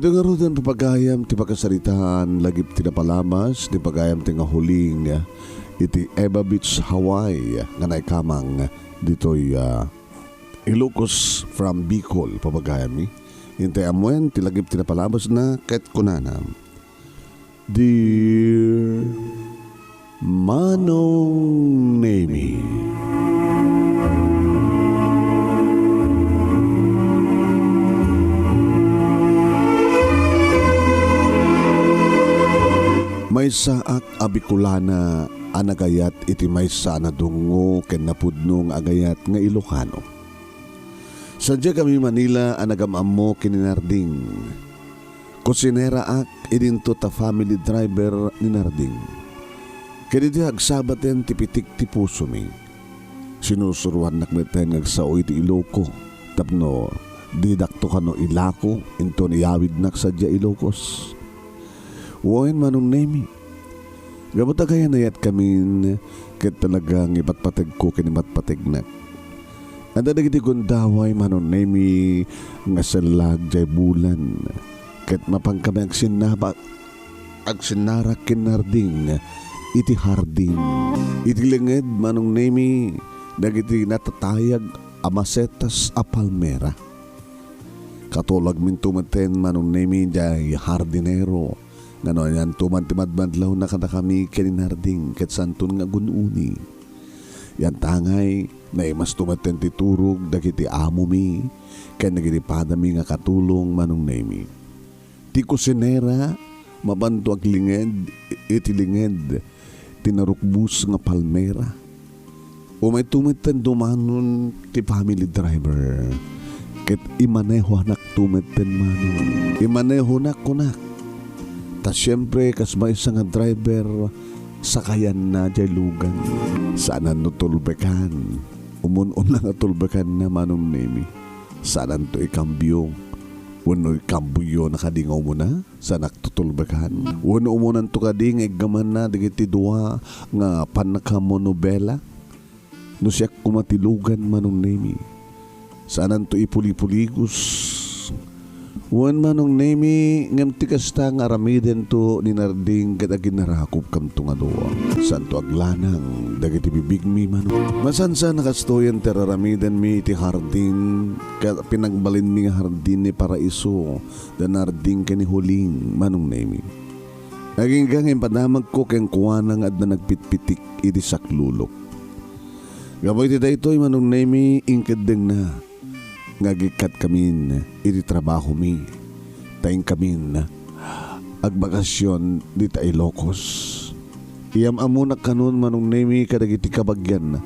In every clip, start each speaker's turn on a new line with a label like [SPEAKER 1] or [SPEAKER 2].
[SPEAKER 1] Ito nga rin papagayam ti pagkasaritaan lagip ti napalamas ti pagayam ti nga huling iti Eva Beach, Hawaii nga naikamang dito'y Ilocos from Bicol papagayam ni. Hintay amuen ti lagip ti napalamas na ket kunanam. Dear Manong Nemi, may saak abikulana anagayat iti may sana dungo ken napudnong agayat nga Ilocano. Sadya kami Manila anagamam mo kininarding. Kusinera ak idinto ta family driver ni Narding. Kaya agsabaten tipitik ti puso mi. Sinusuruan nakmeten ngagsaoy ti Iloco. Tapno didakto kano ilako into niyawid nak sadya Ilocos. Uwain Manong Nemi. Gabuta kaya nayat kamin ket talagang ipatpateg ko kinimatpateg nak. Anda nagiti gundaway Manong Nemi nga salag jay bulan. Ket mapangkami ag sinarak kinarding iti hardin. Iti linged Manong Nemi dagiti natatayag amasetas a palmera. Katulag min tumaten Manong Nemi jay hardinero. Ngano yan tumantimadmadlaw na kada kami kininarding ket santun nga gununi. Yan tangay na imas tumaten ti turog dagiti amo mi ken nagiti padami nga katulong Manong Nemi. Ti kusinera mabanto ag linged iti linged tinarukbus nga palmera. O may tumaten dumanon ti family driver ket imaneho anak tumaten Manong. Imaneho nak kunak. Ta siyempre kasbay sa nga driver sakayan na jay lugan. Saanan no tulbekan. Umun-un lang nga tulbekan na Manong Nemi. Saanan to ikambyo. Wano ikambuyo nakadingaw mo na sa naktutulbekan. Wano umunan to kading gaman na digiti dua nga panakamonobela. No siya kumatilugan Manong Nemi. Saanan to ipuli-puligos. Wan Manong Nemi ngem ti kasta nga aramiden to ni Narding ket aginarakop kam to nga duwa. Santo aglanang dagiti bibigmi Manong. Masansa nakastoyan ti aramiden mi ti hardin ket pinagbalin mi nga hardin ni Paraiso da Narding ken ni huling Manong Nemi. Aging gang impadamag ko ken kuwanang adda nagpitpitik iti saklulok. Gabay ti daytoy Manong Nemi ingkeddeng na. Ngagikat kamin iti trabaho mi. Tayong kamin agbakasyon di ta Ilocos. Iyam amunak kanon Manong Nemi kadagiti kabagyan na.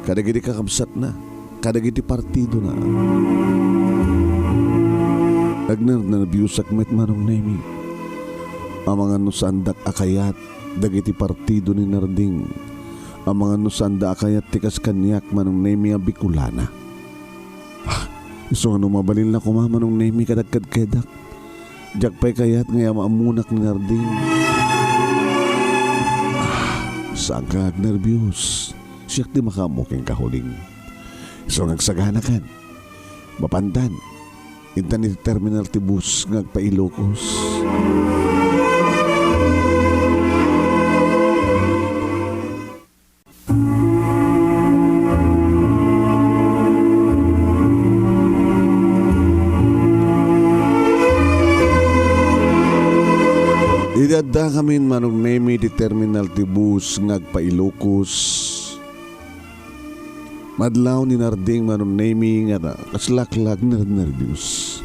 [SPEAKER 1] Kadagiti kakabsat na. Kadagiti partido na. Agnar na nabiyusak met Manong Nemi. Ang mga nusandak akayat dagiti partido ni Narding. Ang mga nusanda akayat tikas kanyak Manong Nemi ang Bicolana. So ano mabalil na kuma Manong Nemi kadagkad-kedak. Jakpay kayat ngayam amunak ni Narding. Saan ka nervyos? Siyak di makamuking kahuling. So nagsagana kan. Mapandan. Intan iti terminal ti bus ngagpa Ilocos. Idadda kami Manong Nemi di terminal ti bus ngagpa Ilocos. Madlaw ni Narding Manong Nemi nga kaslaklag nervyos.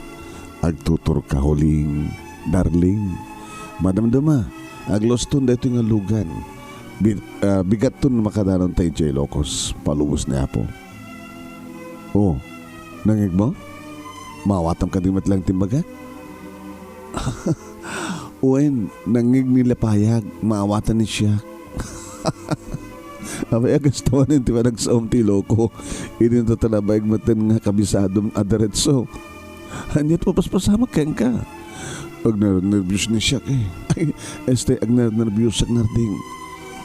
[SPEAKER 1] Agtutur ka huling darling. Madamdama agloston dito nga lugan. Bigaton makadanon tayo sa Ilocos. Palubos na po. Oh, nangig mo? Mawatam ka di matlang timbagat? Uwen, nangig nila payag, maawatan ni siya. Abay agastawan yung tiba nagsaom ti Iloko. Ini to talabayag matin nga kabisadom adaretso. Hanyat papaspasama keng ka. Ag nervyos ni siya eh. Ay, ag nervyos sak Narding.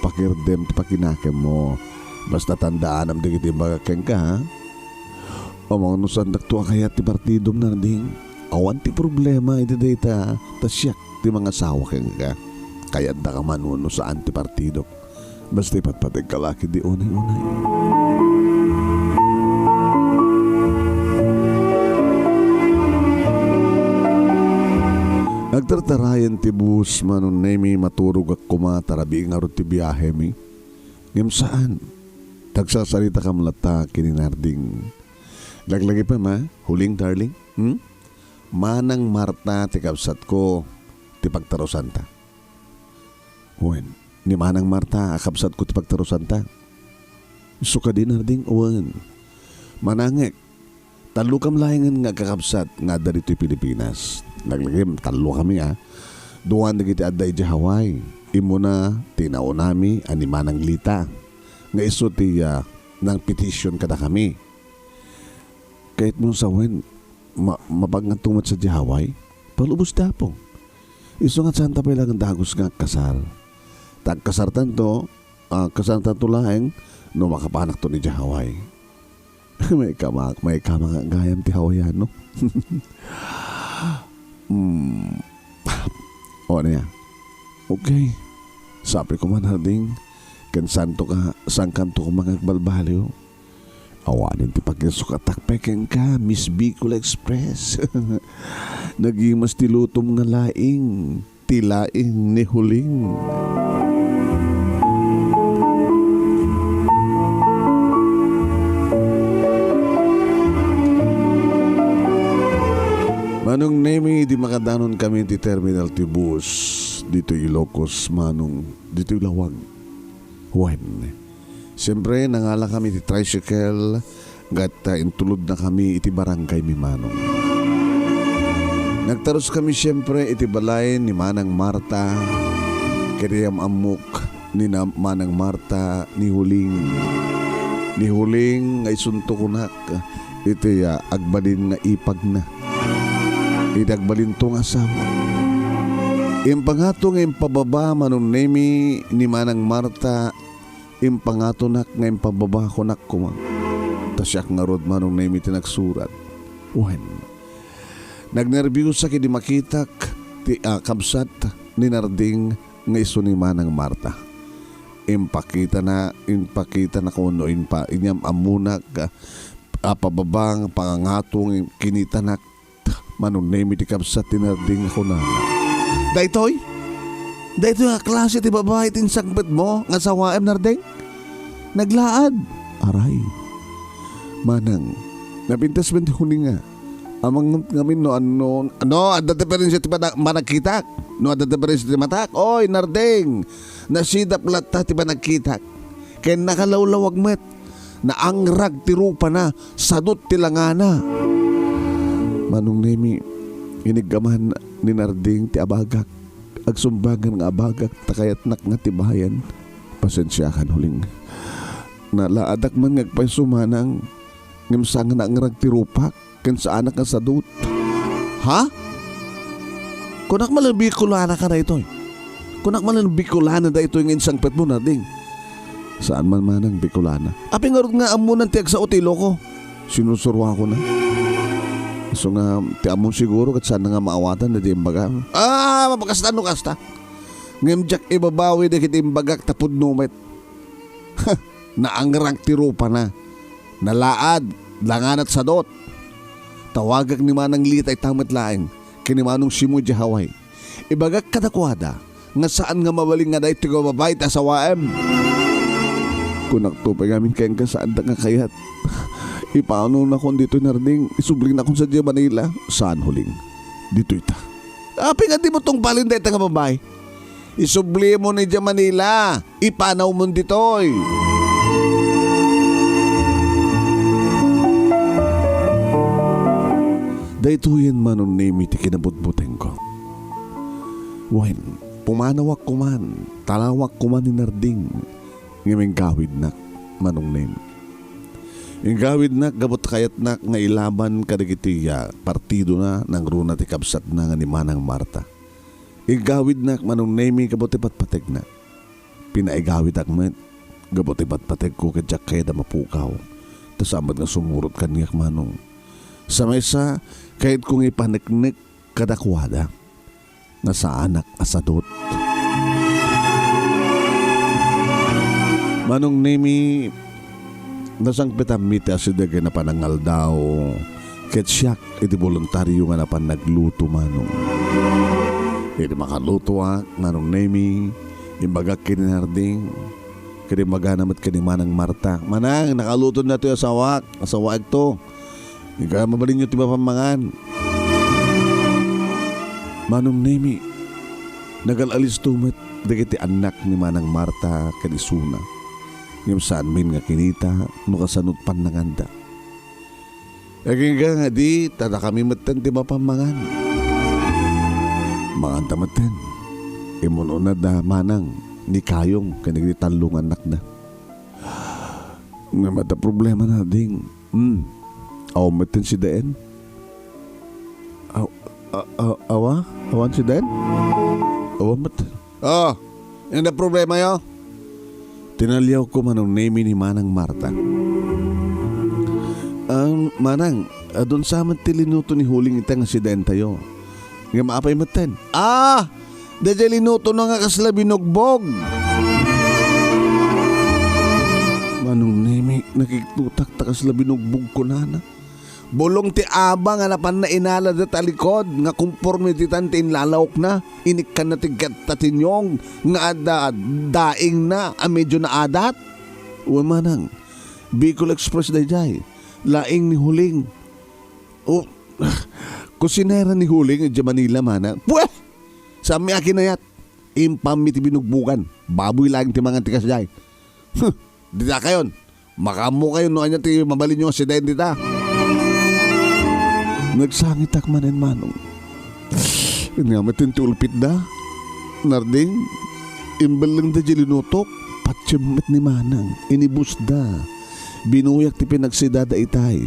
[SPEAKER 1] Pakirdem ti pakinakem mo. Basta tandaan am digiti baga keng ka ha. O mga nusandak tuwa kaya ti partidom Narding. Awan ti problema iti data tasyak ti mga sawa kang ka. Kaya da ka manuno sa antipartido. Basta ipatpatag kalaki di unay-unay. Nagtartarayan ti bus manon nemi maturog ak kumatarabi nga ti biyahe mi. Ngem saan? Tagsasalita ka malata kininarding. Laglagi pa ma, huling darling? Manang Marta ti kabsat ko ti pagtarusan ta. Uwan, ni Manang Marta akabsat ko ti pagtarusan ta. Isu ka din narding uwan. Manangek, talo kam layangan nga kakabsat nga darito Pilipinas. Naglagim, talo kami Duwan na kita aday di Hawaii. Imo na tinao nami ani Manang Lita. Nga iso ti ng petition kada kami. Kahit mo sa wen, mabangat tumat sa di Hawaii, palubos dapong. Iso nga santa pa ilang dagos nga kasal. Tagkasartan to, kasartan to laeng, no makapanak to ni di Hawaii. may kama nga gayam ti Hawaiiano. O na yan. Okay. Sabi ko man harding, kan santo ka, sang kanto ko mga balbaliw. Awanin ti pagkasukatakpeken ka, Miss Bicol Express. Nagimas ti lutom nga laing, tilaing ni huling. Manong nemi di makadanon kami ti terminal ti bus dito Ilocos manong dito Ilawag. When siyempre nangala kami ti tricycle gata intulod na kami iti barangay mi manong. Nagtaros kami siyempre iti balay ni Manang Marta kayam amok ni Manang Marta ni Huling ay suntukunak iti agbalin nga ipag na idagbalintong asawa. Impangato nga impababa manon nemi ni Manang Marta impangato nak nga impababa ko nak kuma. Tasyak nga rod manon nemi tinagsurat. When nagnervyos sa kidi makitak ti kabsat ni Narding nga iso ni Manang Marta. Impakita na kuno inyam amunak pababang pangangatong kinitanak manon nemi ti kabsat ti Narding ako na. Daytoy nga klase ti babae tin sangpet mo nga sawaem Narding. Naglaad. Aray. Manang, napintas man ti huninga. Amang ngamin adda ti perensi ti managkitak. No adda ti perensi ti matak. Oy Narding, nasidap latta ti managkitak. Ken nakalawlawag met. Naangrag ti rupa na sadot ti langana. Manong nemi, inigamahan ni Narding ti abagak. Agsumbagan nga abagak takayat nak nga ti bayan. Pasensyakan huling. Nalaadak man ngagpasumanang ngimsang na ngrag ti rupak ken sa anak nga sadot. Ha? Kunak malang Bicolana ka na ito. Kunak malang Bicolana da ito yung insang pet mo Narding. Saan man manang Bicolana? Api nga rin nga amunan tiyag sa utilo ko. Sinusurwa ko na. So nga, ti amon siguro kat saan nga maawatan na di imbaga. Mapakasta no kasta. Ngimjak ibabawi na kiti imbagak tapod numet. Naangrag ti rupa na. Nalaad, langanat sadot. Tawagag ni Manang Litay tamat laing. Kinimanong simu di Hawaii. Ibagak kadakwada. Nga saan nga mabaling nga dahi tigaw babae ta sawaem. Kunak to pa gamin kayang kasaan nga kayat. Ipaano na kung dito Narding, isubling na kung sa Manila. Saan huling? Dito ita. Api nga di mo tong palin dito nga babae. Isubli mo ni Manila. Ipanaw mo ditoy. Daytoyen manon nemi ti kinabutbuteng ko. Wen, pumanawak kuman, talawak kuman ni Narding. Ngiming gawid na manong nemi. Yung gawid na, gabot kayat na nga ilaban kadagitiya partido na ng runa ti kabsat na nga ni Manang Marta. Yung gawid na, manong nemi gabot ipatpateg na. Pinaigawid akmet, gabot ipatpateg ko kadyak kaya da mapukaw. Tas amad nga sumurot kaniyak manong. Sa mesa, kahit kung ipaneknek kadakwada nga sa anak asadot. Manong nemi nasang pitamita si Dege na panangal daw ket siyak iti voluntaryo nga napan nagluto manong. Iti makaluto manong nemi imbaga kininarding kini maganamat kini manang Marta. Manang nakaluto na to yung asawak to. Ika mabalin nyo tiba pamangan. Manong nemi nagalalis tumet dagiti anak ni manang Marta kanisuna. Yung saan min nga kinita, makasanot pan nanganda. Nga di, tada kami matan, di ba pamangan? Manganta matan. Imuno na da manang, ni Kayong, kanigli talong anak na. Nga mata problema na ding. Aw matan si Daen? Awan si Daen? Awan matan. Yung na problema yo? Tinalyaw ko manong name ni Manang Marta. Manang, doon sa aman tilinuto ni huling itang si Den tayo. Nga maapay maten. Dadya linuto na nga kasla binugbog. Manong name, nakiktutak takasla binugbog ko na. Bolong ti aba nga napan na inala da talikod nga kumporme ti tantin lalawak na inik ka na tigat tatinyong nga daing na medyo na adat. Uwa manang Bicol Express dayjay laing ni huling kusinera ni huling di Manila manang puweh sami akin na yat impami ti binugbugan baboy lang ti mga tikas jay dita kayon makamu kayo no anya ti mabalin yung asidente dita. Nagsangit akmanin manong. Nga matintulpit da. Narding, imbal lang da jilinutok. Patsyamit ni manang. Inibus da. Binuyak ti pinagsidada itay.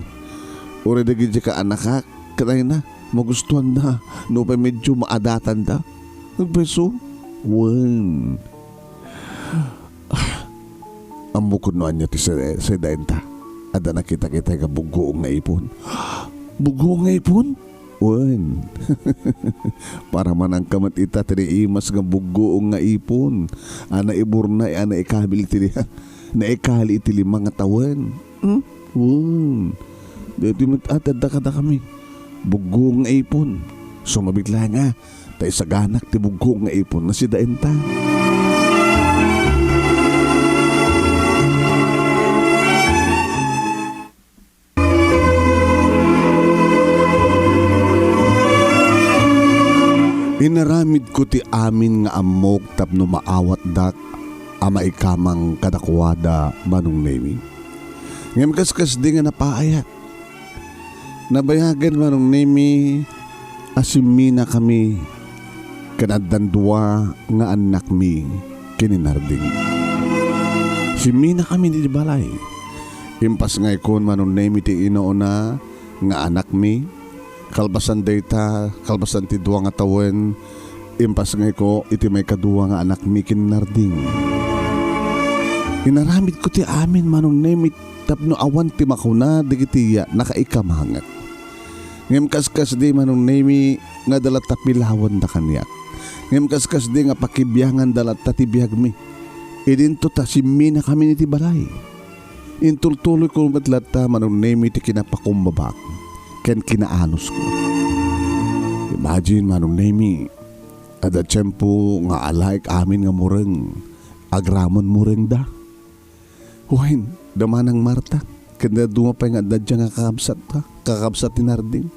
[SPEAKER 1] Ure da gidya ka anak kanay na. Magustuhan da. No pa medyo maadatan da. Nagbeso. Wan. Ang bukod noan niya ti sedenta. Ada nakita-kita ka bugoong nga ipon. Bugo nga ipon? Wan. Para man ang kamat ita tiniimas nga bugo nga ipon. Ana iburna ana ikabil tili. Na ikali iti mga tawan. Wan. Dito matadada kada kami. Bugo nga ipon. Sumabigla nga. Tay saganak ti bugo nga ipon na si Daenta. Inaramid ko ti amin nga amok tapno maawat dak ama ikamang kadakwada manong nemi. Ngam kaskas di nga napaayat. Nabayagan manong nemi asimina kami kanadandua nga anak mi kininarding. Simina kami di balay. Impas nga ikon manong nemi ti inoona nga anak mi. Kalbasan data, kalbasan ti duwa nga tawen, impas nga ko iti may kaduwa nga anak mi kininarding. Inaramid ko ti amin manong nemi tapno awan ti makuna digitiya nakaikamangat. Ngem kaskas di manong nemi nga dalat tapilawan da kanyak. Ngem kaskas di nga pakibyangan dalat tatibiyag mi. Idinto ta simina kami niti balay. Intultuloy ko matlata manong nemi ti kinapakumbabak. Ken kinaanos ko. Imagine manong nemi ada tiyempo nga alaik amin nga mureng agramon mureng da. Huwain, damanang Marta. Kanda dumapay nga dadya nga kakabsat tinarding.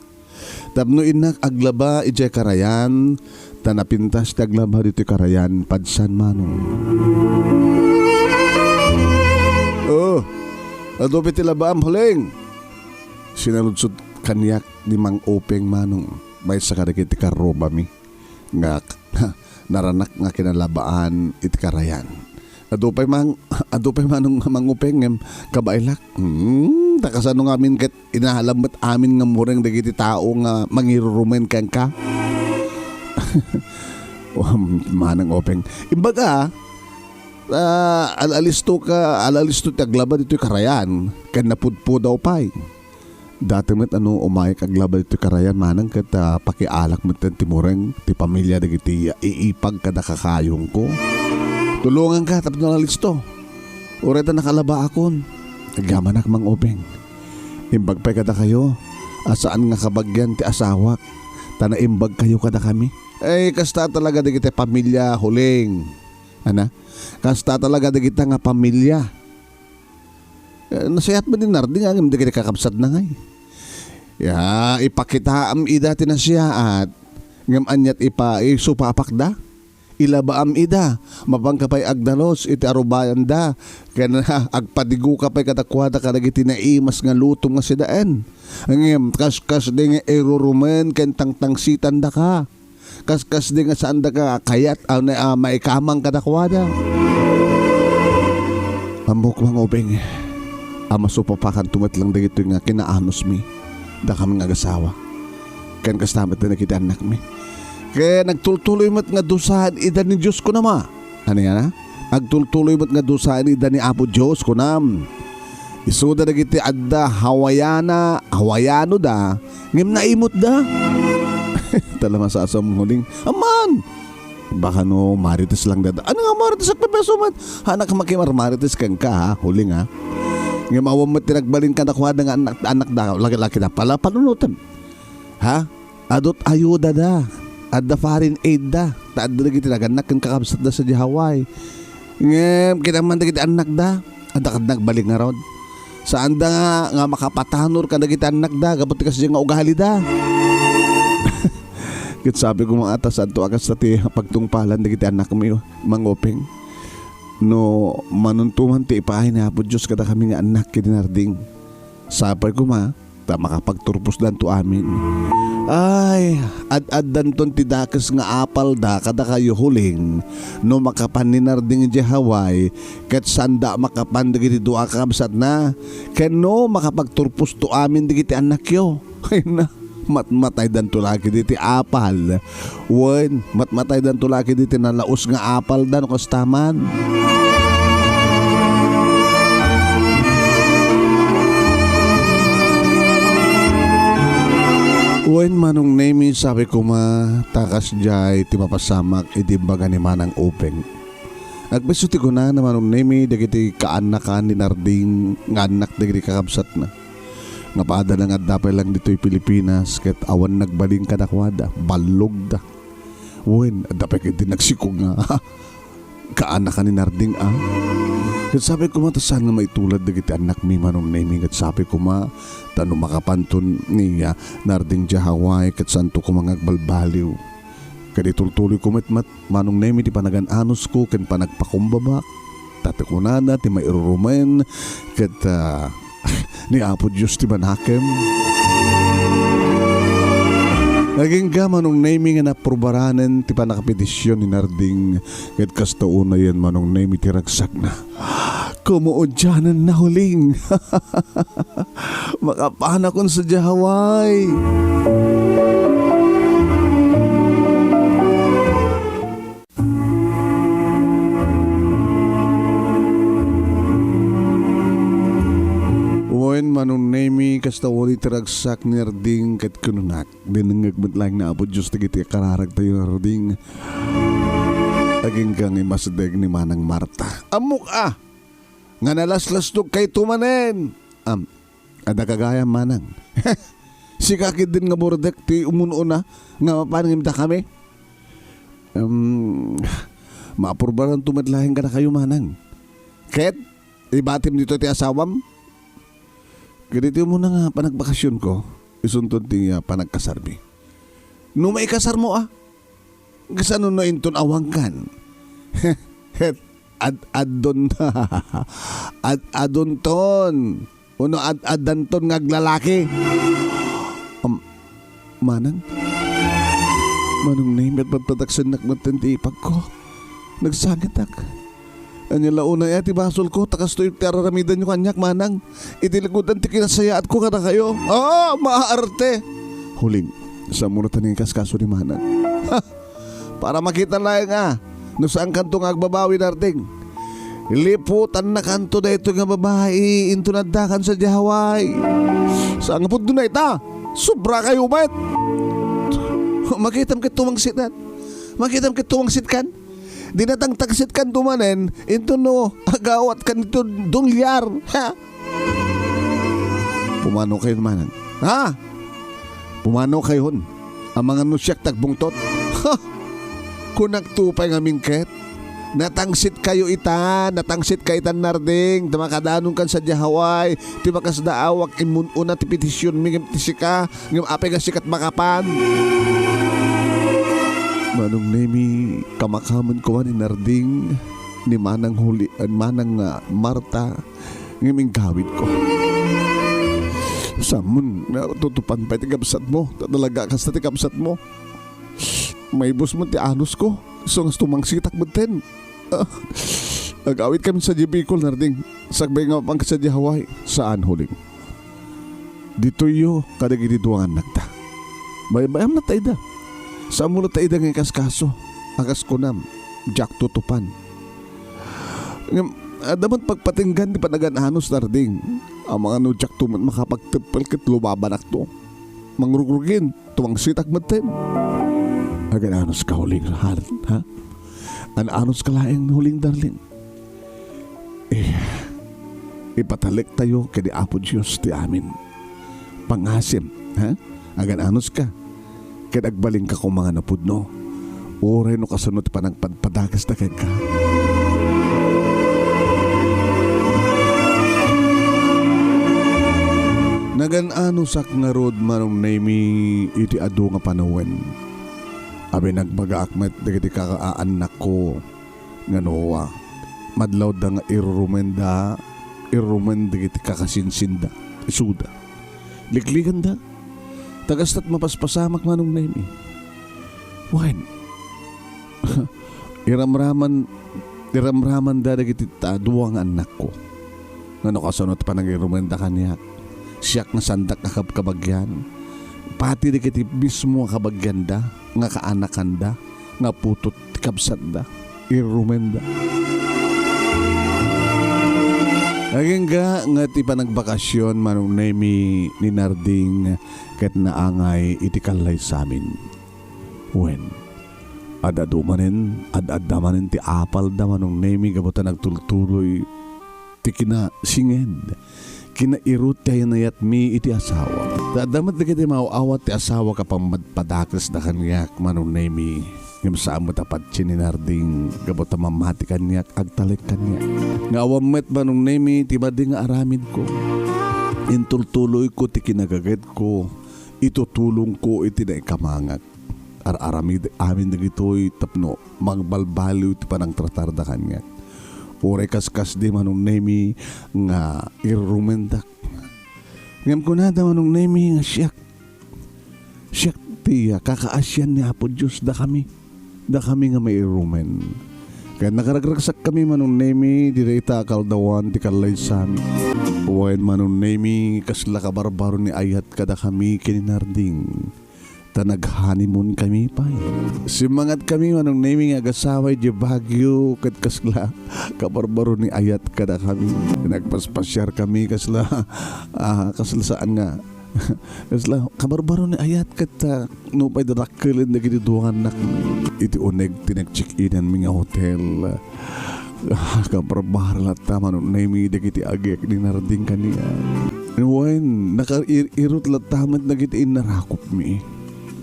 [SPEAKER 1] Tapno inak aglaba ije karayan tanapintas ti aglaba dito karayan padsan manong. Adobe ti laba am huling. Sinaludsod kanyak ni Mang Openg manong may sa kadagiti karoba mi nga naranak nga kinalabaan iti karayan. Adupay manong Mang Openg kabailak. Takasano nga amin ket inahalambat amin nga mureng dagiti tao nga mangirurumen ken ka. Manang Openg. Imbaga alalisto ti aglaba dito karayan ken napudpo daw pay. Dati met umay kaglabal ito karayan manang kat pakialak mo ten timureng ti pamilya dagiti iipag kada kakayong ko. Tulungan ka tapos na listo. Ureta nakalaba akon. Nagyaman ak mang obeng. Imbag pa kada kayo. Asaan nga kabagyan ti asawak. Tanaimbag kayo kada kami. Kasta talaga dagiti pamilya huling. Ana? Kasta talaga dagiti nga pamilya. Nasayat ba din narding ang hindi kita kakabsat na ngay. Ipakita am ida tinasya at ngam anyat supapak da. Ilaba am ida. Mapangkapay agdalos iti arubayan da. Kaya na agpadigo kapay katakwada kadagiti na imas nga lutong nga sidaan. Ngam kaskas di nga erurumen ken tangtangsitan da ka. Kaskas di nga saan da ka kayat maikamang katakwada. Ambok mga obeng. Masupapakan tumatlang dagito nga kinaanos mi. Da kami nga gasawa. Kan kastamat na nakita anak mi. Kaya nagtultuloy mat nga dusahan ida ni Diyos ko nama. Ano yan ha? Nagtultuloy mat nga dusahan ida ni Apo Diyos ko nam. Isuda na giti adda hawayano da. Ngim naimot da. Tala masasam huling. Aman! Baka marites lang da. Ano nga marites ak pepeso man? Hanak makimar marites kang ka ha? Huling ha? Ngayon mawam mo tinagbalin ka nakuha ng anak da. Laki-laki na pala panunutan. Ha? Adot ayuda da. Adda foreign aid da. Taad da lagi tinaganak kang kakabsat da sa Hawaii. Ngayon kinaman da kita anak da. Adda ka nagbalik nga ron. Saan da nga makapatanor ka na kita anak da. Kapot kasi nga ugali da. Kit sabi ko mga atas adto akas sa ti pagtungpalan da kita anak mo mangopeng. No manuntuman ti ipahay na po Diyos kada kami nga anak kinarding. Sapay ko makapagturpos dan to amin. Ay, ad-addan ton ti dakas nga apal da kada kayo huling. No makapaninarding di Hawaii ket sanda makapandag iti doa kabsat na. Ken no makapagturpos to amin digiti anak yo. Ay na. Matmatay dan tulaki diti apal. Wen, matmatay dan tulaki diti nalaos nga apal dan kostaman. Wen manong name sabi ko takas jay ti mapasamak idimbaga ni manang openg. Agbeso ti ko na manong name dagiti kaanakan ni narding nga anak dagiti kakabsat na. Nga paada na nga dapay lang dito'y Pilipinas ket awan nagbaling kadakwada balog da. Wen dapay kiti nagsikog nga kaanakan ni narding ket sabi ko matasan nga maitulad dagiti anak mi manong name ket sabi ko tano makapanton niya narding di Hawaii ket santo ko mga agbalbaliw. Kadi tultuloy ko matmat manong name ti panagan-anos ko ken panagpakumbabak. Tate ko na ti mairurumen ket ni Apo Diyos ti manakem. Naging manong naming nga napurubaranen ti panakapetisyon ni narding ket kasta una yan manong name ti ragsak na. Kumuodyanan na huling. Makapanakon sa Hawaii. Manong name kasta wali tiragsak ni narding ket kununak dinengagmet lang na Apo Diyos tigiti kararag tayo narding aging kang imasdeg ni manang Marta amok nga nalaslasdog kay tumanen ada kagaya manang si kakid din nga burdek ti umuno na nga mapanangimta kami maapurbaran tumadlahin ka na kayo manang ket ibatim dito ti asawam. Ganito mo na nga panagbakasyon ko, isuntod ti panagkasarbi. No may kasar mo Kasano na inton awangkan? Ad-adon ad-adon ton. Uno ad-adan ton ngaglalaki. Manang name at pagpataksan nakmatan ti ipag ko. Nagsangit ak. Anyala unay ati basol ko takas to yung teraramidan yung kanyak manang itiligodan ti kinasayaat ko kada kayo maaarte huling sa muna taning kaskaso ni manang para makita lang no saan kanto nga agbabawi narding Liputan na kanto na ito nga babae, into nadakan sa Hawaii. Saan nga po doon na ita? Sobra kayo, bet. Makitam ka tumangsit kan. Makitam ka tumangsit kan. Dinatang tagsit kan tumanen, into no, agawat kan ito dolyar. Ha? Pumano kayo naman. Ha? Pumano kayo hon. Ang mga nusyak tagbungtot. Ha? Kung nagtupay nga mingket, natangsit kayo ita, natangsit kayo itan narding, tamakadanon kan sa Hawaii, timakas daawak imun una ti petisyon mingim tisika, ngim apay nga sikat makapan. Manong nemi kamakaman ko ni narding ni manang huli, manang Marta, ngiming gawid ko. Samon, tutupan pa ti kabsat mo, tatalaga kas ti kabsat mo. May bus mo ti anus ko, so nga tumangsitak benten. Nag-awit kami sa Bicol narding, sagbay nga pang sa Hawaii. Saan huling? Dito yo, kadagiti duwangan nagta. Bayam na tayo da. Saan mo na tayo da ng kaskaso? Agas ko nam, Jack tutupan. Daman pagpatinggan di panagananos narding. Ang mga no Jack tuman makapagtipal kit lumabanak to. Mangrugrugin, tuwang sitak benten. Agananos ka huling lahat, ha? Anos ka laing huling darling. Ipatalik tayo kay di Apo Diyos ti amin. Pangasim, ha? Agananos ka. Kaya nagbaling ka kung mga napudno. Oray no kasunod pa ng padagas na kaya ka. Nagan-anusak nga rod manong nami iti adu nga panawen. Abi nagbaga-akmet dagiti kakaanak ko nga noa. Madlaw da nga irumenda dagiti kakasinsinda. Isuda. Likligan da. Tagastat mapaspasamak manong nami. Wen. Iramraman da dagiti duwang anak ko. Ngano kasunod pa nang irumenda kaniya. Siyak na sandak na kabagyan. Pati dagiti mismo kabagyan da. Nga kaanakan da, nga putot kabsat da, irumenda. Aging nga ti panagbakasyon manong nemi ni narding ket naangay iti kalay sa amin. Wen, adadumanen, adadamanen ti apal da manong nemi gabutan nagtultuloy ti kinasinged. Kinairut tayo na yat mi iti asawa. Damat na kita mauawat ti asawa kapang madpadakas na kanyak manong nemi. Ngam saan mo tapat chininarding gabot na mamati kanyak agtalik kanyak. Nga awamet manong nemi ti bading nga aramid ko. Intultuloy ko ti kinagagad ko. Itutulong ko iti na ikamangag. Aramid amin na gito'y tapno magbalbaliw ti panang tratarda kanyak. Oray kaskas di manong nemi nga irumendak. Ngam ko na da manong nemi nga siyak. Siyak tiya kakaasyan ni Apo Diyos da kami. Da kami nga may irumen. Kaya nakaragragsak kami manong nemi direta kaldawan ti kalay sami. Uwain manong nemi kasla kabarbaro ni ayat kada kami kininarding. Tanag-honeymoon kami pa simangat kami manong naming agasaway di Baguio kat kasla kabarbaro ni ayat kada kami nagpaspasyar kami kasla kasla saan nga kasla kabarbaro ni ayat kat nupay darakkelin na giniduangan nak iti uneg tinag-check-inan mga hotel kabarbaro lata manong naming dagiti agek ni narding kaniya wen nakairut latamat na giti inarakop mi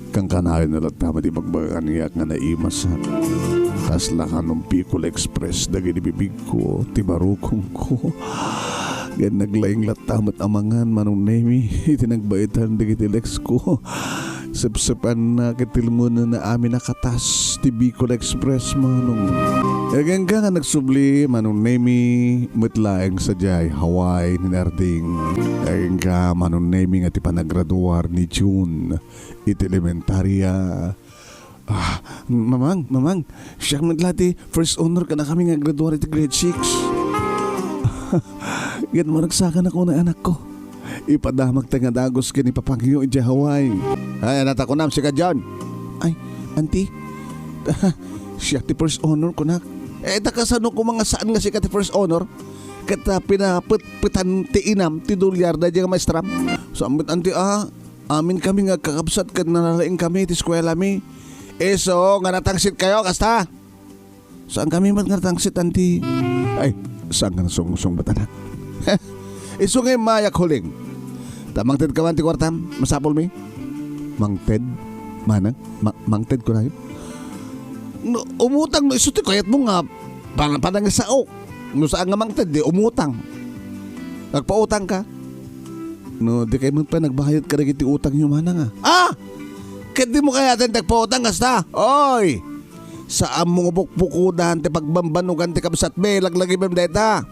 [SPEAKER 1] kang kanayon na latama di magbaganiyak nga naimas kasla ka nung Bicol Express dagiti bibig ko tibarukong ko gan naglaing latamat amangan manong nemi itinagbaitan dagiti lex ko sepsepan na kitilmo na amin nakatas ti Bicol Express manong agang nga nagsubli manong nemi metlaeng sa Hawaii ni narding agang ka manong nemi nga ti panagraduar ni June iti elementarya. Mamang, siya maglati, first honor ka na kami nga graduar iti grade 6. Yan mo nagsakan ako na anak ko. Ipadamag tayo nga dagos kini papangyo iti Hawaii. Ay, anak ko nam, si ka John. Ay, auntie, siya ti first honor ko na. Takasano ko mga saan nga si kati first honor. Kata pinapit-pitan ti inam, ti dolyar da dyan nga maestram. So amit anti amin kami nga kakabsat kat nanalaing kami ti eskwela mi. So nga natangsit kayo kasta. Saan kami mat nga natangsit anti? Ay, saan nga nasong batanak? So ngay mayak huling. Tamang ted ka man ti kwartam, masapol mi? Mang Ted? Manang? Mang Ted ko na yun? No, umutang no iso ti kayat mo nga panang sao. No saan nga Mang Ted di umutang. Nagpautang ka. No di kayo mo pa nagbahayad ka rin iti utang nyo manang Kat di mo kaya din nagpautang kasta. Oy! Saan mo bukbukudan ti pagbambanugan ti kabsat me laglagi bem deta.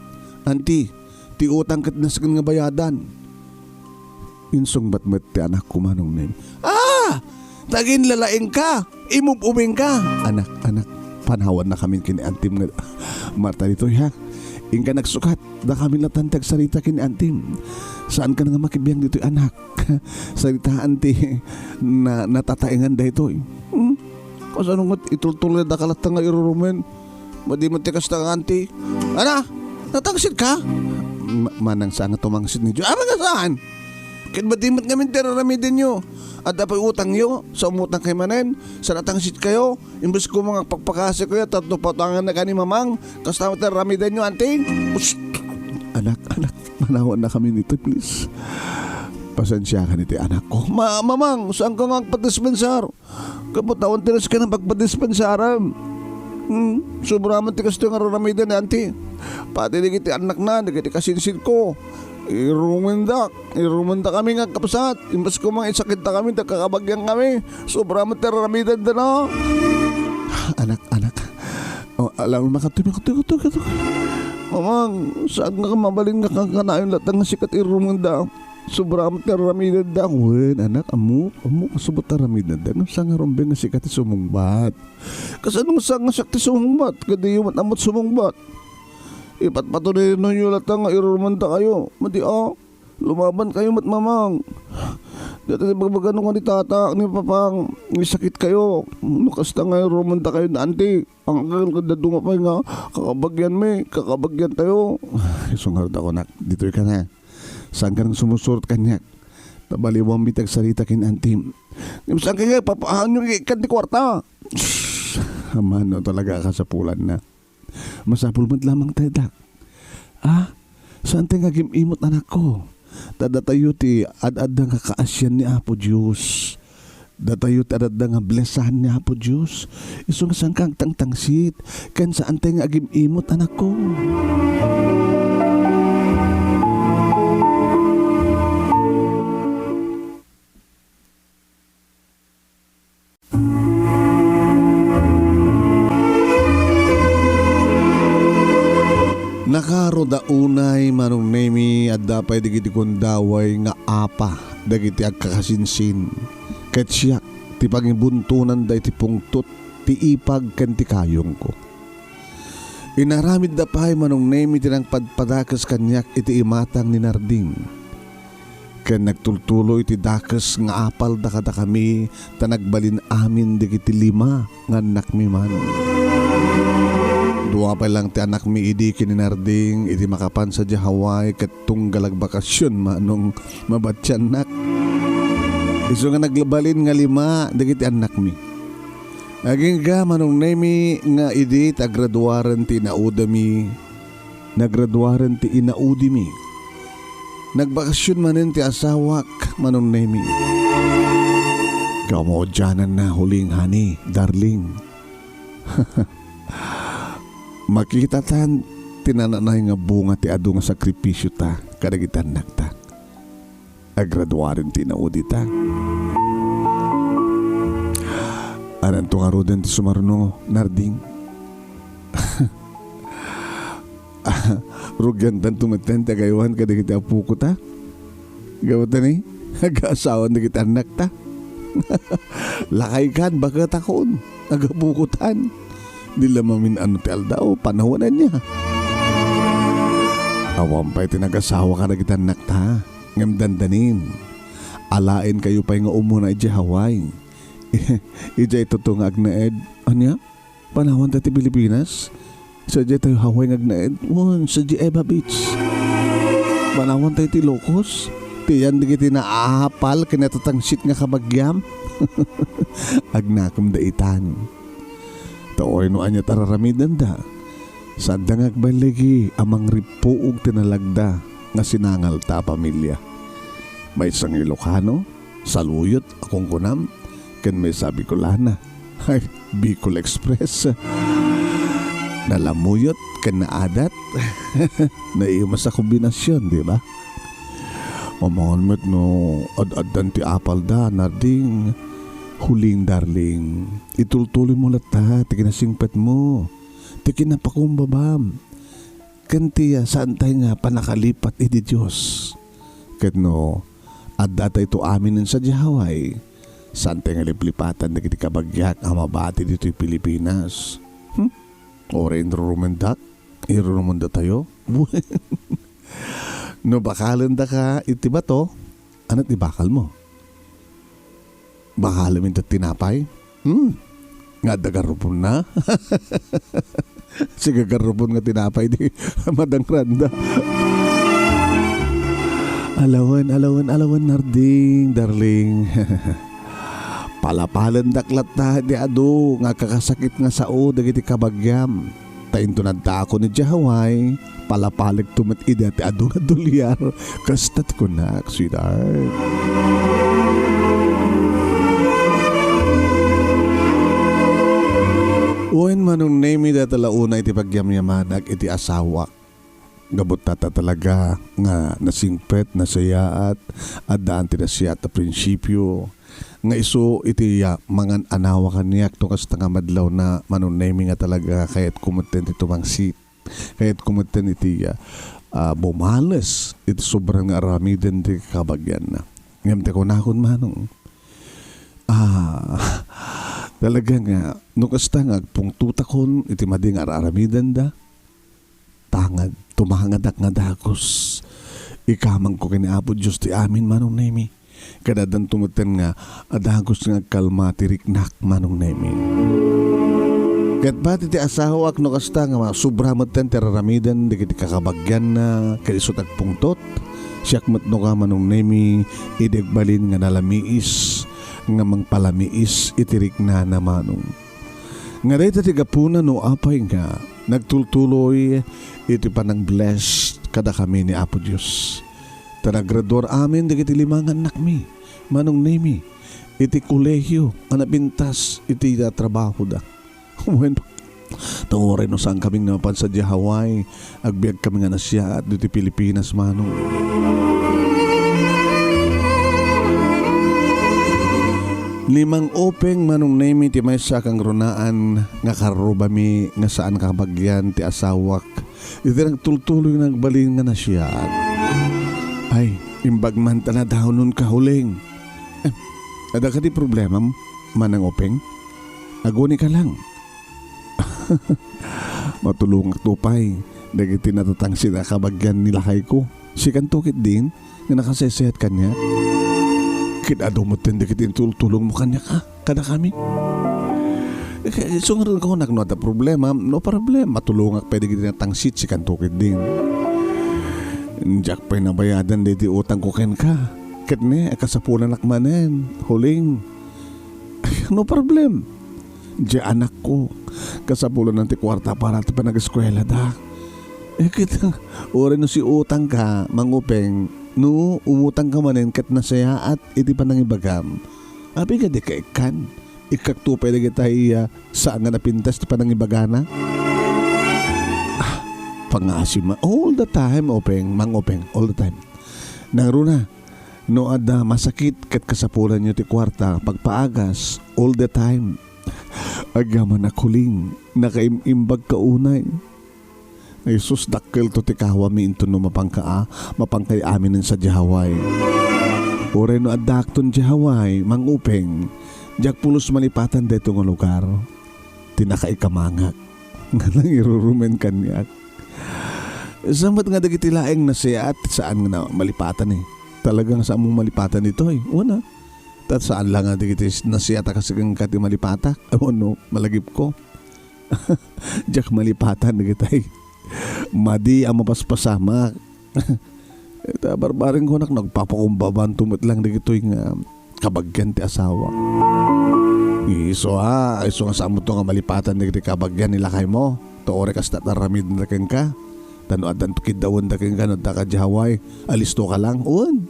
[SPEAKER 1] Anti, ti utang kat nasagan nga bayadan. Insong batmet ti anak ko manong nen. Tagin lalaing ka, imubuming ka. Anak, panawan na kami kini Antim nga Marta dito ha. Inka nagsukat, da kami natantag sarita kini Antim. Saan ka nga makibiyang dito anak? Sarita anti na natataingan da ito. Kasano nga itultuloy da kalata nga irurumen. Madi mo tikas ta anti. Ana, natangsit ka? Manang saan nga tumangsit ni Diyo? Nga saan? Kin ba dimot nga minteraramitin nyo? At dapat utang nyo sa umutang kay manen, sa natangsit kayo, imbes ko mga pagpakasi ko ya, tatlo patangan na ka ni mamang, kas tamat na ramidan nyo, anting. Anak, manawan na kami nito, please. Pasensya ka nito, anak ko. Mamang, saan ka nga pagpadispensar? Kapataon tinas ka ng pagpadispensaram. Sobraman tikas ito nga ramidan, anting. Pati di kiti anak na, di kiti kasinsin ko. Irumanda kami nga kapsat. Imbas ko mga isakit na kami, kakabagyan kami. Sobra materamidan na na. Anak. Alam mo makatuloy. Mamang, saan nga mabaling nga kakanayon lahat ng sikat irumanda. Sobra materamidan na. Wen, anak, amu, kasubot taramidan na. Saan nga rombeng nga sikat sumungbat. Kasi anong saan nga sakti sumungbat? Kadi yung amot sumungbat. Ipat patuloy nyo lahat nga irumanda kayo. Mati lumaban kayo mamang. Dati bagbagan nga ni tata, ni papang, may sakit kayo. Nukasta nga irumanda kayo na anti. Ang kadadunga pa nga, kakabagyan tayo. Sungarad ako nak, dito ka na. Saan ka nang sumusurot kanyak? Tabaliwang bitag salita kin anti. Saan ka nga, papaan nyo ikan di kwarta. Mano talaga kasapulan na. Masapul mo't lamang tayo dak. Saan tayo nga imot anak ko? Tadatayo ti ad-ad nga kaasyan ni Apo Diyos. Datayo ti ad-ad nga blesahan ni Apo Diyos. Isong saan kang tangtangsit. Kan saan tayo nga imot anak ko? Nakaroda unay manong nemi at dapay digiti kundaway nga apa dagiti agkakasinsin. Ket siyak ti pangibuntunan day ti pungtot ti ipag ken ti kayong ko. Inaramid dapay manong nemi ti nang padpadakas kanyak iti imatang ni Narding. Ken nagtultuloy ti dakas nga apal da kada kami ta nagbalin amin digiti 5 nga anak mi manong. Duwa pa lang ti anak mi idi kininarding iti makapan sa Hawaii ket tunggalag bakasyon manong mabatyan nak. Iso nga naglabalin nga 5 dagiti anak mi. Aging ga manong nemi nga idi tagraduaran ti inaudami. Nagraduaran ti inaudimi. Nagbakasyon manen ti asawak manong nemi. Kamodyanan na huling hani, darling. Makita tan tinananay nga bunga ti adu nga sakripisyo ta kadagitan nakta. Agraduarin ti naudi ta. Anan to karoden ti sumarno, Narding. Rugyan tan tumeten ti agaywan kadagiti apu ko ta. Gawatan ni aga-asawan dagiti anak ta. Lakay kan baga takon agabukutan. Dila mamin ano ti aldao, panawanan niya. Awam pa'y tinag-asawa ka na kita nakta. Ngam dandanin. Alain kayo pa'y nga umuna iti Hawaii. Ija itutungag na ed. Anya? Panawan ta ti Pilipinas? Sadya tayo haway ngagnaed. Sadya Eva Beach. Manawan tayo ti Locos. Tiyan di kiti naahapal kinatatangsit nga kabagyam. Agnakom da itan. Taoy no anya tararamidan da. Sa dangag baligi amang ripuog tinalagda nga sinangal ta pamilya. May isang Ilocano, saluyot akong kunam, ken may sabi ko lana. Ay, Bicol Express. Nalamuyot ken naadat. Naiimas sa kombinasyon, di ba? Omongan mo't no ad-adan ti apal da narding huling darling. Itultuloy mo lata, tikinasingpet mo. Tikinapakumbabam. Kantiya saan tayo nga panakalipat iti Diyos. Ket no, adda ito aminin sa Jahaway. Saan tayo nga liplipatan na kiti kabagyak ang mabati dito yung Pilipinas. Ora inrurumendak? Irurumenda tayo? No bakalan da ka, iti ba to? Ano't ibakal mo? Bakalan mo tinapay? Nga dagarupon na? Sige garupon nga tinapay di madangranda. Alawan narding, darling. Palapalan daklat na di ado nga kakasakit nga sao dagiti kabagyam. Tainto nagta ako ni Jahaway, palapalag tumat ida ti ado nga dolyar. Kastat ko na, sweetheart. Uwan manong name ida talauna iti pagyamyamanag iti asawa. Gabot tata talaga nga nasingpet, nasayaat, at daan tinasya at prinsipyo. Nga iso iti mangan anawa kaniyak to kas nga madlaw na manunemi nga talaga kayat kumuten iti tumangsit. Kayat kumuten iti bumales iti sobrang aramiden iti kabagyan na. Ngam te ko nakon manong. Talaga nga no kasta nga agpungtutakon iti mading aramidan da. Tangad tumangadak nga dagos. Ikamang ko kiniapo Diyos ti amin manong nemi. Kadadan tumuten nga adagos nga kalma tiriknak manong nemi. Kat pati ti asawa ak no kasta nga subramat ten teraramidan di kiti kakabagyan na kalisot agpungtot. Siyak matno ka manong nemi idegbalin nga nalamiis nga mangpalamiis itirik na namanong. Nga dahil tatigapunan no apay nga nagtultuloy iti panang blessed kada kami ni Apo Diyos. Tanagrador amin dagiti limangan nakmi manong nemi iti kolehyo anapintas iti trabaho da. Bueno, tawarin no saan kaming napan sa Jahaway agbiag kami nga nasya at diti Pilipinas manong. Limang openg manong nemi ti may sakang runaan nga karubami nga saan kabagyan ti asawak. Iti nagtultuloy nagbalin nga nasya. Ay, imbag man tanadaw nun kahuling. Ada ka di problema manang openg? Aguni ka lang. Matulungak tupay. Dagiti natatang sila kabagyan nilakay ko. Si kantukit din nga nakasesehat kanya. Kinado mo tindikitin tulong mo kanya ka. Kada kami. Sungaran ko nagnuata problema. No problem. Matulungak pwede kita natangsit si kantukit din. Diyak pa'y nabayadan diti utang ko ken ka. Katne, kasapunan nakmanen. Huling. No problem. Diya anak ko. Kasapulan ng ti kwarta para ti panag-eskwela da. Kita, ore no si utang ka, mangupeng, no umutang ka manin kat nasaya at iti panangibagam. Abi ka di ka ikan. Ikaktupay na kita saan nga napintas ti panangibagana. Pangasim all the time openg mangopeng all the time naruna no ada masakit ket kasapulan nyo ti kwarta pagpaagas all the time agaman nakuling nakaimimbag kaunay ay sus dakkel to ti kawami into no mapangkay amin sa Jahaway ore no adakton Jahaway mangupeng jak pulos malipatan deto nga lugar tinakaikamangak nga nang irurumen kanyak. Sambat nga dagiti laeng na siya at saan nga na malipatan Talagang saan mong malipatan ito Una. At saan lang nga dagiti na siya kasi kang kati malipatak. No, malagip ko. Diyak malipatan na kitay. Madi ang mapaspasamak. Ita barbaring ko nagpapakumbaban tumot lang na kito'y nga kabagyan ti asawa. Iso nga sa mo to nga malipatan na kito'y kabagyan nila kay mo. Toore kas nataramid na ken ka. Tano adan tukid dawon da ken ka no da ka Haway. Alisto ka lang. Uwan.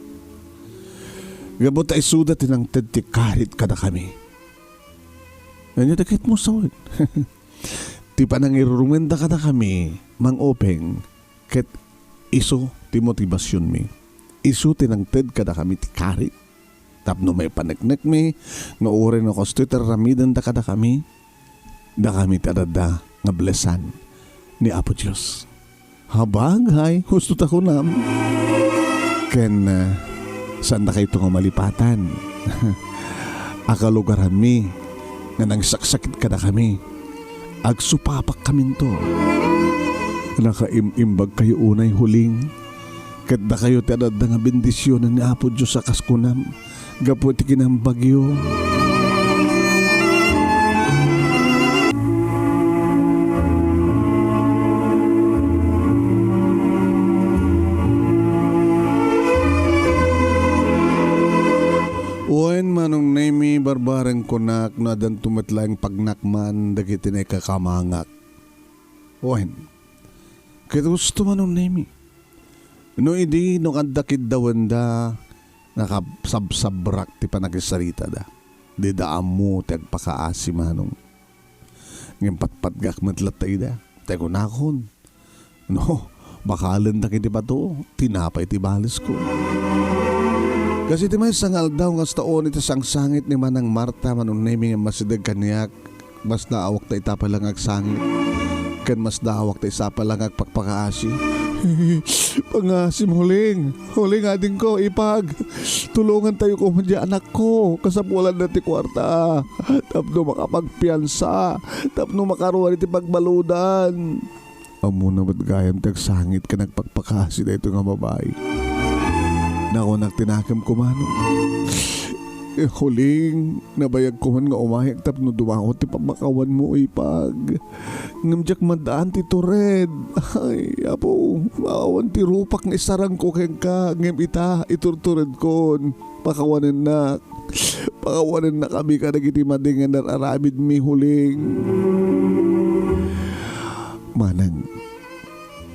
[SPEAKER 1] Gabot ay sudat tinang tedtikarit kada kami. Ganyan dakit mo sawin. Ti pa nang irurumenda kada kami mang openg ket iso ti motivasyon mi. Iso tinangted kada kami ti karit. Tapno may paneknek mi nga ure no kosto ramidan da kada kami. Da kami tadada nga blesan ni Apo Diyos. Habagay, gusto ta ko nam. Ken saan na kayo nga malipatan? Akalugaran mi nga nang saksakit kada kami. Agsupapak kami to. Nakaimimbag kayo unay huling. Kat da kayo tadad nga bendisyon ni Apo Diyos sa kaskunam. Gaputi kinang bagyo. Uwan manong naimi barbarang konak na dan tumatlang pagnakman dagiti na kakamangak. Uwan. Kaya gusto manong naimi. No idi no kadakid dawan da nakasabsabrak ti panagisarita da. Di da amo tagpakaasi manong. Ngayon patpatgak matlatay da. Tego nakon. No, bakalan da kiti ba to? Tinapay ti balis ko. Kasi ti may sangal daw nga taon iti sangsangit ni Manang Marta manong naming nga masidag kaniyak. Mas naawak ta itapa lang agsangit. Kan mas naawak ta isapa lang agpakpakaasi. Pangasim huling. Huling ading ko ipag. Tulungan tayo ko madya anak ko. Kasapulan na ti kwarta. Tapno makapagpiansa. Tapno makaruan iti pagbaludan. Amo na ba't gayam tagsangit ka nagpagpakasi na ito nga babae. Nako nagtinakam ko mano. Huling nabayag ko man nga umahig tapno dumango ti pamakawan mo ipag. Ngamjak madaan ti Tored. Ay apo maawan ti rupak nga isarang ko ken ka. Ngem ita iturtured kon. Pakawanan na. Pakawanan na kami ka nagiti madingan nararamid mi huling. Manang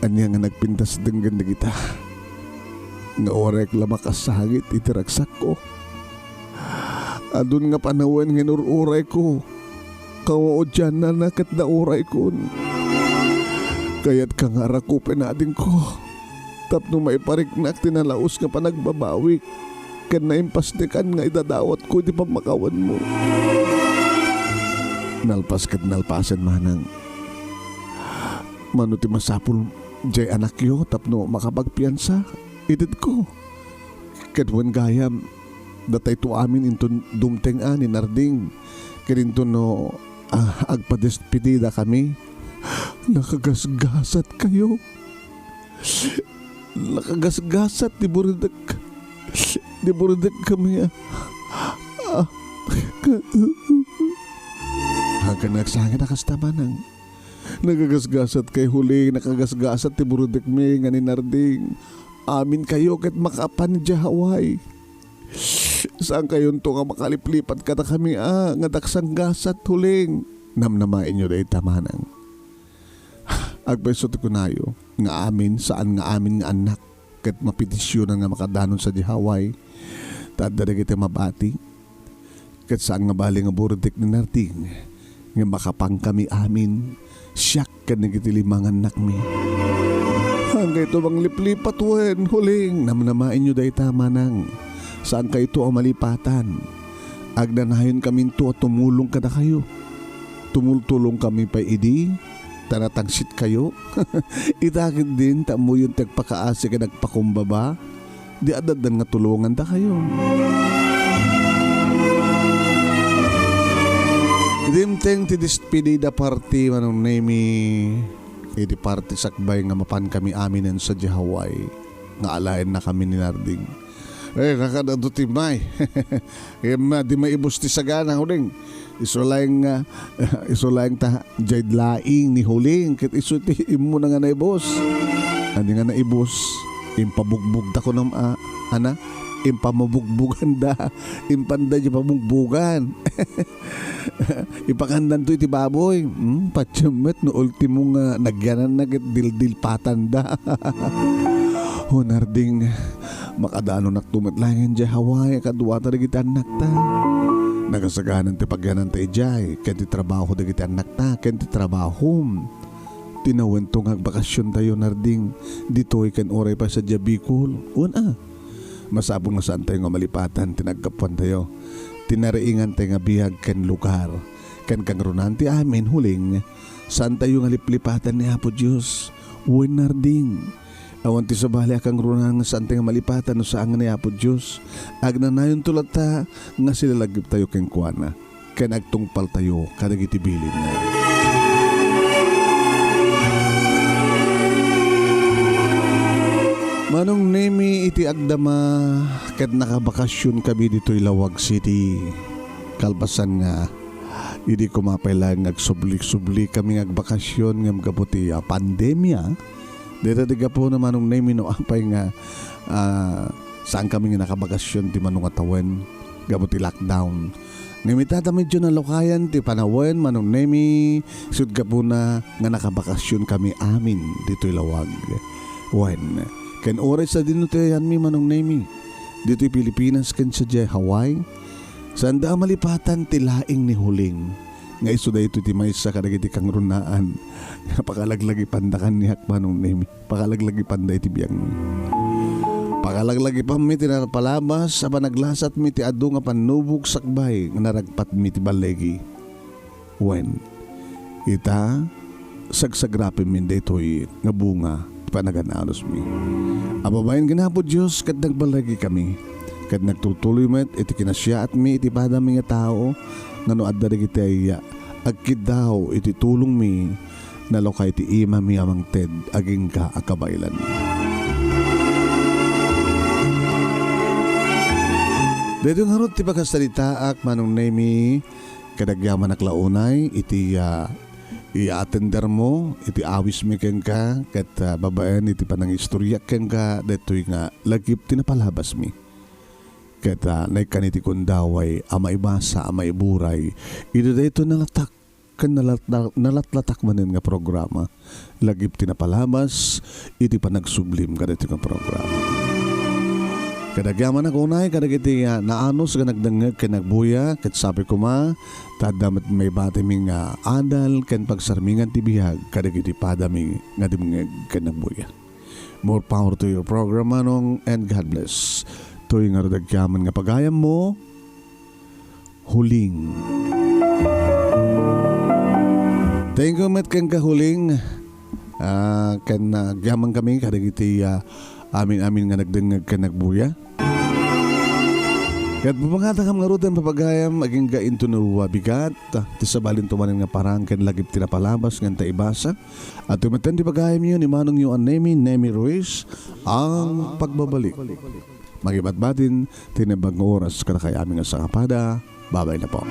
[SPEAKER 1] anya nga nagpintas denggan na kita. Nga orek lamakasangit itiragsak ko. Adun nga panawan nga nururay ko. Kawao dyan na nakat na uray ko. Kaya't kangarakupin natin ko. Tapno may pariknak tinalaos nga panagbabawik. Kan naimpasnikan nga idadawat ko di pamakawan mo. Nalpas kat nalpasan manang. Manuti masapul jay anak yo tapno makapagpiansa. Idid ko. Kadwan gayam. Datay to amin into dumteng ani narding. Kirinto no agpadespedida kami. Nakagasgasat kayo. Nakagasgasat di buridak. Di buridak kami. Hanggang nagsangin nakastamanang. Nagagasgasat kay huli. Nakagasgasat di buridak mi nga ni narding. Amin kayo kat makapan di Haway. Saan kayon to nga makaliplipat ka na kami nga daksang gasat huling. Namnamain nyo dahi tamanang. Agpesot ko nayo nga amin saan nga amin nga anak kat mapitisyon nga makadanon sa di Haway. Tadada kita mabati. Kat saan nga bali nga burdik ni narting nga makapang kami amin. Siyak ka nagitilimang anak mi. Hanggang ito bang liplipat wen huling. Namnamain nyo dahi tamanang. Saan kayo ito ang malipatan? Agnanayon kami ito at tumulong ka na kayo. Tumultulong kami pa idi. Tanatangsit kayo. Itakit din tamo yung tagpakaasi ka nagpakumbaba. Di adadan nga tulungan ta kayo. Dimteng ti despedida party manong name iti party sakbay nga mapan kami aminen sa Haway. Nga alain na kami ni Narding. Nakadadutimay. Di maibos ti sagana huling. Isulaing ta jay laing ni huling. Kit iso ti imo na nga naibos. Ani nga naibos. Impabugbog ta ko ng impamabugbugan da. Impanda di pabugbugan. Ipakandan to iti baboy. Patyamet no ultimo nga nagyanan na dildil patanda. Honarding makadano naktumatlangan di Hawaii kadwa ta dagiti anak ta. Nagasaganan ti pagyanan ta ijay ken ti trabaho dagiti anak ta ken ti trabaho. Tinawentong agbakasyon tayo narding ditoy ken oray pa sa Bicol. Masabong na saan tayo nga malipatan tinagkapuan tayo. Tinariingan tayo nga bihag ken lugar ken kangrunan ti amin huling saan tayo nga liplipatan ni Apo Diyos. Narding awan ti sabali akang runan nga saan tayo malipatan no saan nga ni Apo Diyos. Agnanayon tulad ta nga silalagip tayo ken kuana ken agtungpal tayo kadagiti bilin na. Manong nemi iti agdama ket nakabakasyon kami dito'y Lawag City. Kalpasan nga hindi kumapailan agsublik-sublik kami agbakasyon ng kaputi pandemya. Dito tiga po na manong nemi no apay nga saan kami nga nakabakasyon ti manong atawen kaputi lockdown. Ngimitata medyo na lokayan ti panawen manong nemi sud ka po na nga nakabakasyon kami amin dito'y Lawag. Ken oras sa dinutayan mi manong nemi dito'y Pilipinas ken sa Hawaii. Sanda malipatan ti laing ni huling. Nga iso da ito ti maysa kadagiti kang runaan. Pakalaglagi pandakan ni Hakmanong nemi. Pakalaglagi panday ti biyang. Pakalaglagi pa mi tinapalabas apan naglasat mi ti adu nga panubog sakbay nga naragpat mi ti balegi. Ita sagsagrapin mi dito'y nga bunga panagananos mi. Ababayan ganapo Diyos kat nagbalagi kami. Kat nagtutuloy met iti kinasya at mi iti padami nga tao nga no adda dagiti ay agkid daw iti tulong mi nalokay ti ima mi amang ted aging ka akabaylan. Dito nga ron ti pagkasalita ak manong nemi kadagyaman aklaunay iti i-attender mo iti awis mi ken ka ket babaen iti panang istorya ken ka detoy nga lagip tinapalabas mi ket naikan iti kundaway ama ibasa ama iburay iti dayto nalatak ken nalatlatak manen nga programa lagip tinapalabas iti panagsublim kadto nga programa. Kadagyaman ako unay, kadagiti naanos ka nagdangag ka nagbuya, kat sabi ko tadamat may batiming adal, kan pagsarmingan tibihag, kadagiti padaming nga dimngag ka nagbuya. More power to your program, manong, and God bless. Tuwing nga radagyaman nga pagayam mo, huling. Thank you, met kang kahuling. Kan nagyaman kami, kadagiti amin nga nagdangag ka nagbuya. Kat pupangata kam nga rudan papagayam aging gain to no bigat ti sabalin tumanin nga parang ken lagip tinapalabas ngan ta ibasa at tumeten ti pagayam yun ni manong yu an Nemi Ruiz ang pagbabalik. Magibat-batin tinabang oras kada kay aming nga sangapada. Babay na po.